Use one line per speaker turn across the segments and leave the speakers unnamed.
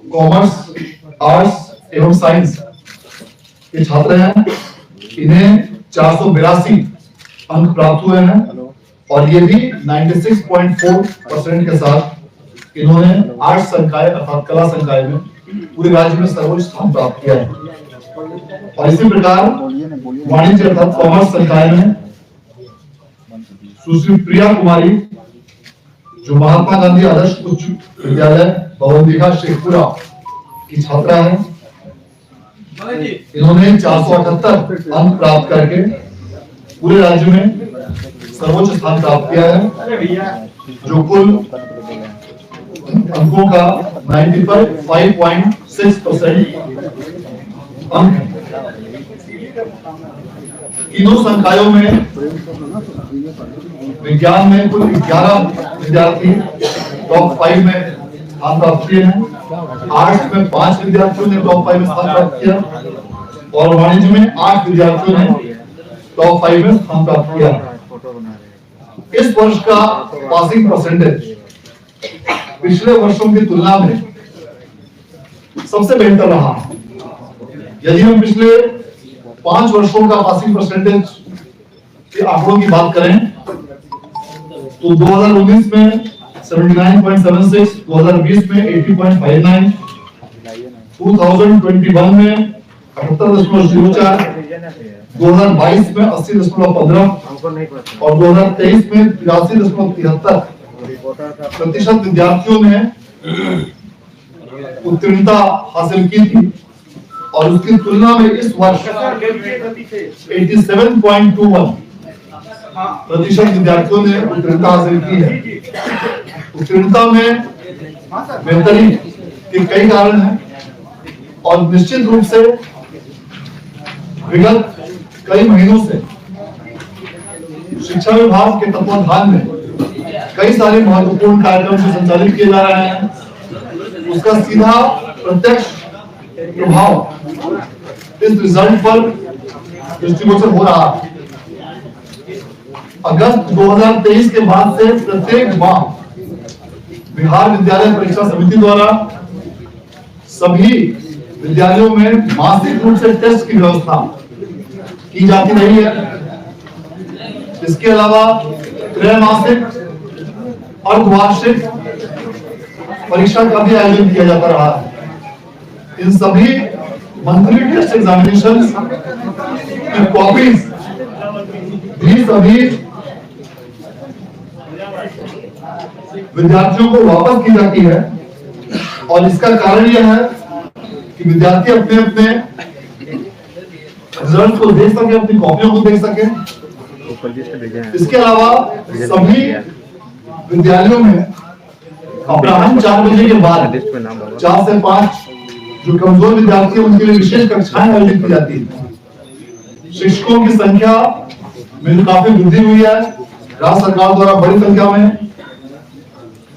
Commerce, arts एवं science के छात्र हैं। इन्हें 482 अंक प्राप्त हुए हैं और ये भी 96.4% के साथ इन्होंने आर्ट्स संकाय अर्थात कला संकाय में पूरे राज्य में सर्वोच्च स्थान प्राप्त किया है। और इसी प्रकार वाणिज्य अर्थात कॉमर्स संकाय में सुश्री प्रिया कुमारी जो महात्मा गांधी आदर्श उच्च विद्यालय भवनदीघा शेखपुरा की छात्रा है। इन्होंने 478 अंक प्राप्त करके पूरे राज्य में सर्वोच्च स्थान प्राप्त किया है, जो कुल अंकों का 95.6% अंक है। तीनों संकायों में विज्ञान में कुल 11 विद्यार्थी टॉप 5 में स्थान प्राप्त किए हैं। आर्ट्स में 5 विद्यार्थियों ने टॉप 5 में स्थान प्राप्त किया और वाणिज्य में 8 विद्यार्थियों ने टॉप 5 में स्थान प्राप्त किया। इस वर्ष का पासिंग परसेंटेज पिछले वर्षों की तुलना में सबसे बेहतर रहा। यदि हम पिछले 5 वर्षों का पासिंग परसेंटेज के आंकड़ों की बात करें तो 2019 में 79.76, 2020 में 80.59, 2021 में 78.04, 2022 में 80.15 और 2023 में 83.73 प्रतिशत विद्यार्थियों ने उत्तीर्णता हासिल की थी और उसकी तुलना में इस वर्ष 87.21 प्रतिशत विद्यार्थियों ने उत्तीर्णता हासिल की है। उत्तीर्णता में बेहतरी के कई कारण हैं और निश्चित रूप से विगत कई महीनों से शिक्षा विभाग के तत्वाधान में कई सारे महत्वपूर्ण कार्यक्रम जो संचालित किए जा रहे हैं उसका सीधा प्रत्यक्ष प्रभाव इस रिजल्ट पर दृष्टिगोचर हो रहा है। अगस्त 2023 के बाद से प्रत्येक माह बिहार विद्यालय परीक्षा समिति द्वारा सभी विद्यालयों में मासिक रूप से टेस्ट की व्यवस्था की जाती रही है। इसके अलावा त्रैमासिक अर्धवार्षिक परीक्षा का भी आयोजन किया जाता रहा है। इन सभी मंथली टेस्ट एग्जामिनेशन की कॉपीज भी सभी विद्यार्थियों को वापस की जाती है और इसका कारण यह है कि विद्यार्थी अपने अपने रिजल्ट को देख सके, अपनी कॉपियों को देख सके। इसके अलावा सभी विद्यालयों में अपराह्न 4 बजे के बाद 4 से 5 जो कमजोर विद्यार्थी हैं उनके लिए विशेष कक्षाएं आयोजित की जाती है। शिक्षकों की संख्या में काफी वृद्धि हुई है। राज्य सरकार द्वारा बड़ी संख्या में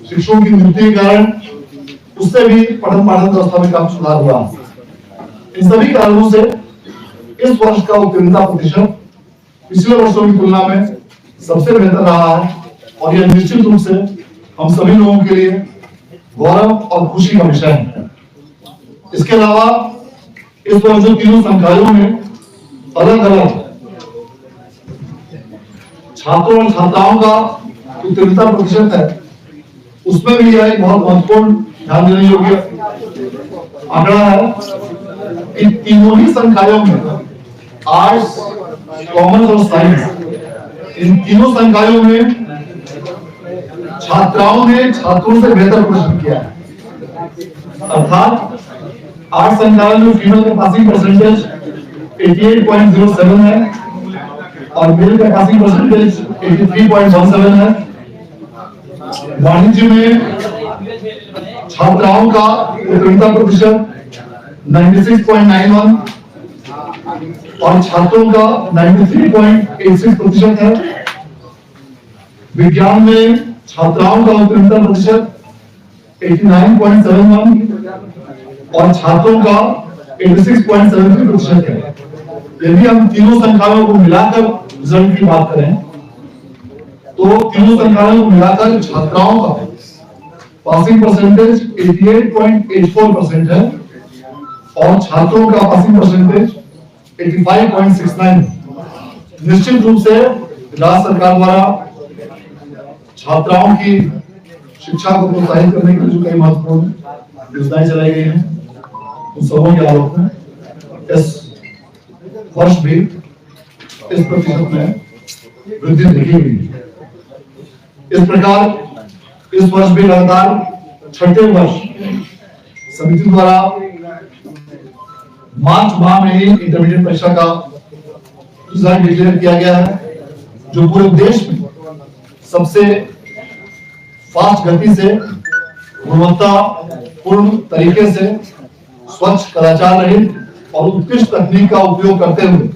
शिक्षकों की नियुक्ति के कारण उससे भी पठन पाठन व्यवस्था में काफी सुधार हुआ। इन सभी कारणों से इस वर्ष का उत्तीर्णता प्रतिशत पिछले वर्षों की तुलना में सबसे बेहतर रहा है और यह निश्चित रूप से हम सभी लोगों के लिए गौरव और खुशी का विषय है। इसके अलावा इस वर्ष जो तीनों संकायों में अलग अलग छात्रों और छात्राओं का उत्तीर्णता प्रतिशत है उसमें भी यह एक बहुत महत्वपूर्ण ध्यान देने योग्य आंकड़ा है कि तीनों ही संकायों में आर्ट्स, कॉमर्स और साइंस इन तीनों संकायों में छात्राओं ने छात्रों से बेहतर प्रदर्शन किया है। अर्थात आर्ट्स संकाय में फीमेल का पासिंग परसेंटेज 88.07 है और मेल का पासिंग परसेंटेज 83.17 है। वाणिज्य में छात्राओं का उत्तीर्णता प्रतिशत 96.91 और छात्रों का 93.86% है। विज्ञान में छात्राओं का उत्तीर्णता प्रतिशत 89.71 और छात्रों का 86.73% है। यदि हम तीनों संकायों को मिलाकर रिजल्ट की बात करें तो तीनों संकायों को मिलाकर छात्राओं का पासिंग परसेंटेज 88.84% है और छात्रों का पासिंग परसेंटेज 85.69। निश्चित रूप से राज्य सरकार द्वारा छात्राओं की शिक्षा को प्रोत्साहित करने के लिए जो कई महत्वपूर्ण योजनाएं चलाई गई हैं, उन सबों के आलोक में इस वर्ष भी इस प्रतिशत में वृद्धि देखी गई। इस प्रकार इस वर्ष भी लगातार छठे वर्ष समिति द्वारा मार्च माह में ही इंटरमीडिएट परीक्षा का रिजल्ट डिक्लेयर किया गया है, जो पूरे देश में सबसे फास्ट गति से गुणवत्तापूर्ण तरीके से स्वच्छ, कदाचार रहित और उत्कृष्ट तकनीक का उपयोग करते हुए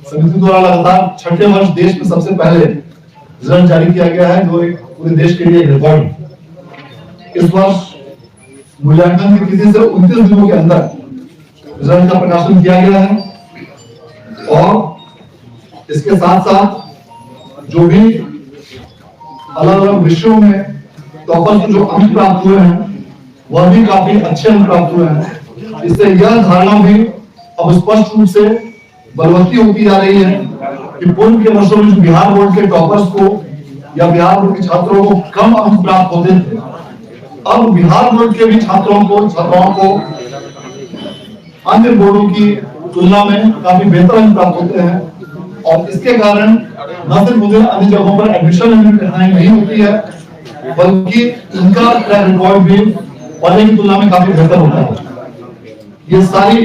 समिति द्वारा लगातार छठे वर्ष देश में सबसे पहले रिजल्ट जारी किया गया है, जो एक पूरे देश के लिए रिकॉर्ड है। इस वर्ष मूल्यांकन की तिथि से 29 दिनों के अंदर रिजल्ट का प्रकाशन किया गया है और इसके साथ साथ जो भी अलग अलग विषयों में टॉपर्स को जो अंक प्राप्त हुए हैं वह भी काफी अच्छे अंक प्राप्त हुए हैं। इससे यह धारणा भी अब स्पष्ट रूप से बलवती होती जा रही है कि पूर्व के वर्षों में जो बिहार बोर्ड के टॉपर्स को या बिहार बोर्ड के छात्रों को कम अंक प्राप्त होते थे, अब बिहार बोर्ड के भी छात्राओं को अन्य बोर्डों की तुलना में काफी बेहतर अंक प्राप्त होते हैं और इसके कारण न सिर्फ मुझे अन्य जगहों पर एडमिशन लेने में कठिनाई नहीं होती है, बल्कि इनका ट्रैक रिकॉर्ड भी पहले की तुलना में काफी बेहतर होता है। ये सारी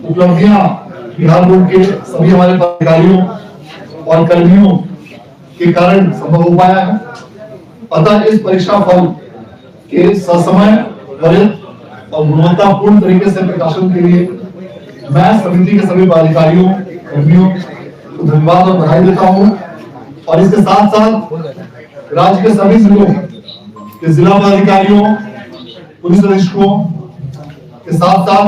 उपलब्धियां बिहार बोर्ड के सभी हमारे अधिकारियों और कर्मियों के कारण संभव हो पाया है। अतः इस परीक्षा फल के ससमय, त्वरित और गुणवत्तापूर्ण तरीके से प्रकाशन के लिए मैं समिति के सभी पदाधिकारियों, कर्मियों को धन्यवाद और बधाई देता हूं और इसके साथ साथ राज्य के सभी जिलों के जिला पदाधिकारियों, पुलिस अधीक्षकों के साथ साथ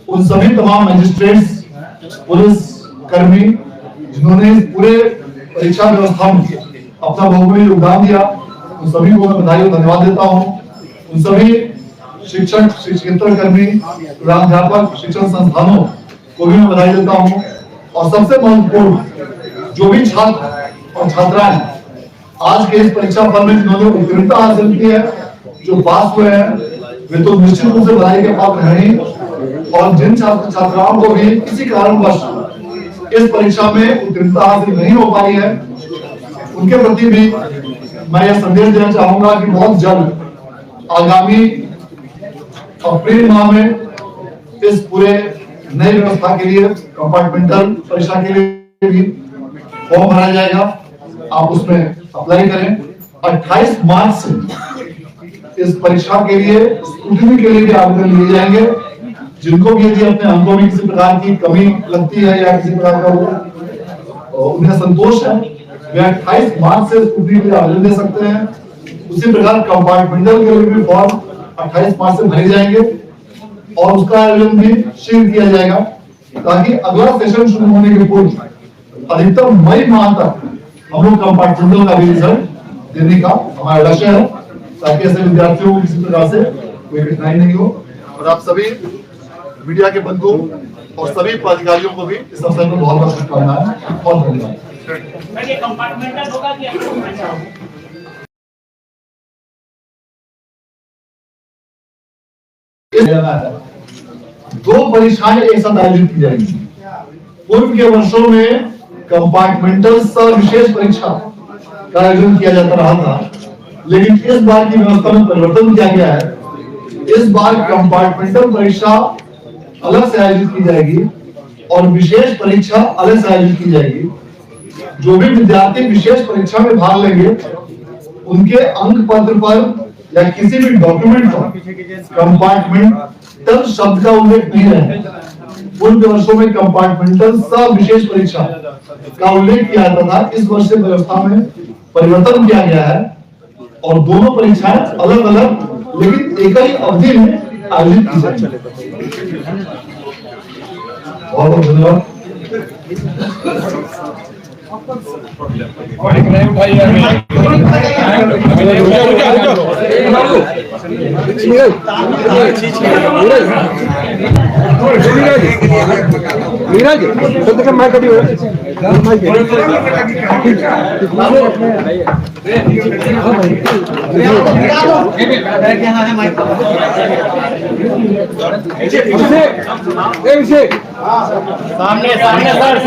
उन सभी तमाम मजिस्ट्रेट्स, पुलिस कर्मी जिन्होंने इस पूरे परीक्षा व्यवस्था में अपना बहुमूल्य योगदान दिया, उन सभी को मैं बधाई और धन्यवाद देता हूं। उन सभी शिक्षक, शिक्षकेतर कर्मी, प्राध्यापक, शिक्षण संस्थानों को भी मैं बधाई देता हूं और सबसे महत्वपूर्ण जो भी छात्र और छात्राएं आज के इस परीक्षा फल में जिन्होंने उत्तीर्णता हासिल की है, जो पास हुए हैं, वे तो निश्चित रूप से बधाई के पात्र हैं और जिन छात्र छात्राओं को भी किसी कारणवश इस परीक्षा में उत्तीर्णता हासिल नहीं हो पाई है, उनके प्रति भी मैं यह संदेश देना चाहूंगा कि बहुत जल्द आगामी अप्रैल माह में इस पूरे नई व्यवस्था के लिए कंपार्टमेंटल परीक्षा के लिए भी फॉर्म भरा जाएगा। आप उसमें अप्लाई करें। 28 मार्च से इस परीक्षा के लिए स्क्रूटनी के लिए भी आवेदन लिए जाएंगे। जिनको भी यदि अपने अंकों में किसी प्रकार की कमी लगती है या किसी प्रकार का उन्हें संतोष है, वे 28 मार्च से स्क्रूटनी के लिए आवेदन दे सकते हैं। उसी प्रकार कंपार्टमेंटल के लिए भी फॉर्म 28 मार्च से भरे जाएंगे और उसका आयोजन भी शीघ्र किया जाएगा ताकि अगला सेशन शुरू होने के पूर्व अधिकतम मई माह तक हम लोग कंपार्टमेंटल का भी रिजल्ट देने का हमारा लक्ष्य है, ताकि ऐसे विद्यार्थियों को किसी प्रकार से कोई कठिनाई नहीं हो। और आप सभी मीडिया के बंधु और सभी पदाधिकारियों को भी इस अवसर पर बहुत बहुत शुभकामनाएं और धन्यवाद। दो परीक्षाएं एक साथ आयोजित की जाएंगी। पूर्व के वर्षों में कंपार्टमेंटल सह विशेष परीक्षा का आयोजन किया जाता रहा था, लेकिन इस बार की व्यवस्था में परिवर्तन किया गया है। इस बार कंपार्टमेंटल परीक्षा अलग से आयोजित की जाएगी और विशेष परीक्षा अलग से आयोजित की जाएगी। जो भी विद्यार्थी विशेष परीक्षा में भाग लेंगे, उनके अंक पत्र पर या किसी भी डॉक्यूमेंट पर कंपार्टमेंटल शब्द का उल्लेख नहीं रहेगा। पूर्व वर्षों में कंपार्टमेंटल सह विशेष परीक्षा का उल्लेख किया जाता था। इस वर्ष से व्यवस्था में परिवर्तन किया गया है और दोनों परीक्षाएं अलग अलग लेकिन एक ही अवधि में आयोजित की जाएंगी। बहुत बहुत धन्यवाद।
नीरज तो मैं कभी
सामने सामने सर